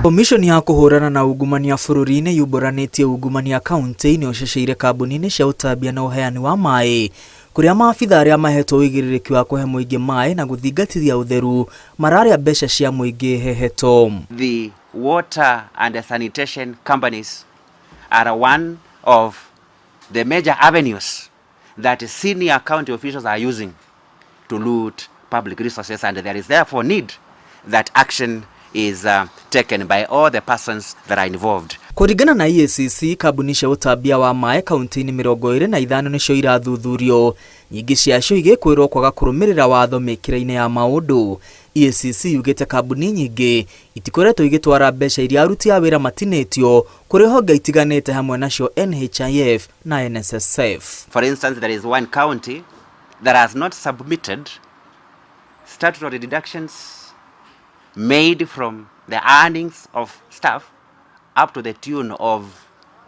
Komishoni ya kũhũrana na ungumania bũrũri-inĩ yumburanĩtie ungumania kaunti-inĩ ũceceire kambuni-inĩ cia ũtambia na ũheani wa maaĩ, kuria maabitha arĩa mahetwo ũigĩrĩrĩki wa kũhe mũingĩ maaĩ na gũthingatithia ũtheru mararĩa mbeca cia mũingĩ hehetwo. The water and sanitation companies are one of the major avenues that senior county officials are using to loot public resources, and there is therefore need that action is taken by all the persons that are involved. Kũringana na EACC, kambuni cia ũtambia wa maaĩ kaunti-inĩ 25 nĩcio irathuthurio, nyingĩ ciacio igĩkwĩrwo kwaga kũrũmĩrĩra watho mĩkĩra-inĩ ya maũndũ. EACC yugĩte kambuni nyingĩ itikoretwo igĩtwara mbeca iria aruti a wĩra matinĩtio kũrĩ honge itiganĩte hamwe nacio NHIF na NSSF. For instance, there is one county that has not submitted statutory deductions made from the earnings of staff up to the tune of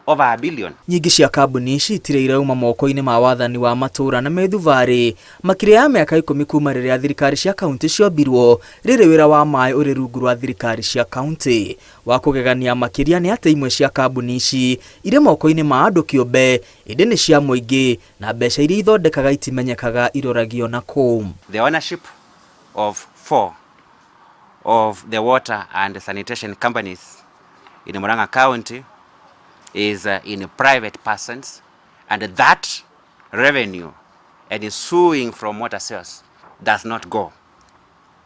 over $1 billion. Nyingĩ cia kambuni ici itirĩ irauma moko-inĩ ma wathani wa matũra na methubarĩ makĩria ya mĩaka 10 kuma rĩrĩa thirikari cia kaunti ciombirwo rĩrĩ wĩra wa maaĩ ũrĩ rungu rwa thirikari cia kaunti. Wa kũgegania makĩria nĩ atĩ imwe cia kambuni ici irĩ moko-inĩ ma andũ kĩũmbe ĩndĩ nĩ cia mũingĩ na mbeca iria ithondekaga itimenyekaga iroragio na kũu. The ownership of 4 of the water and sanitation companies in Murang'a County is in private persons, and that revenue and ensuing from water sales does not go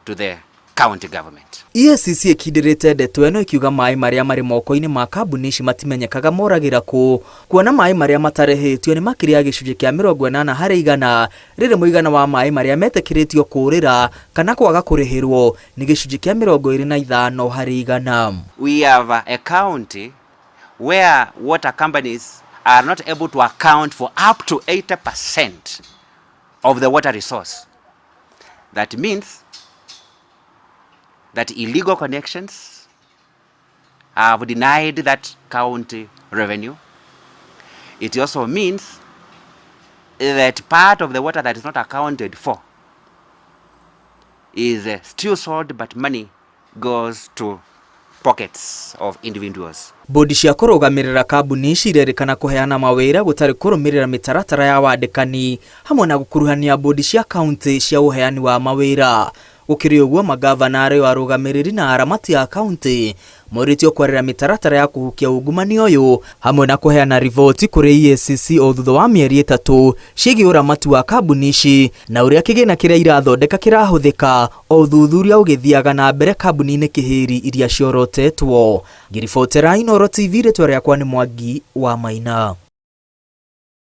to the county government. EACC ĩkindĩrĩte ndeto ĩno ikiuga maaĩ marĩa marĩ moko-inĩ ma kambuni ici matimenyekaga moragĩra kũ, kuona maaĩ marĩa matarĩhĩtio nĩ makĩria gĩcunjĩ kĩa 80 harĩ 100 rĩrĩ mũigana wa maaĩ marĩa metĩkĩrĩtio kũrĩra kana kwaga kũrĩhĩrwo nĩ gĩcunjĩ kĩa 25 harĩ 100. We have a county where water companies are not able to account for up to 80% of the water resource. That means that illegal connections have denied that county revenue. It also means that part of the water that is not accounted for is still sold, but money goes to pockets of individuals. Bodi cia kũrũgamĩrĩra kambuni ici irerĩkana kũheana mawĩra gũtarĩ kũrũmĩrĩra mĩtaratara ya wandĩkani hamwe na gũkuruhania bodi cia kaunti cia ũheani wa mawĩra. Gũkĩrĩ ũguo, magavana arĩ arũgamĩrĩri na aramati a kaunti moritio kwarĩra mĩtaratara ya kũhukia ungumania ũyũ hamwe na kũheana riboti kũrĩ EACC o thutha wa mĩeri 3 ciĩgiĩ ũramati wa kambuni ici na ũrĩa kĩgĩna kĩrĩa irathondeka kĩrahũthĩka o thuthuria ũgĩthiaga na mbere kambuni-inĩ kĩhĩri iria ciorotetwo. Ngiribotera Inooro TV, rĩtwa rĩakwa nĩ Mwangi wa Maina.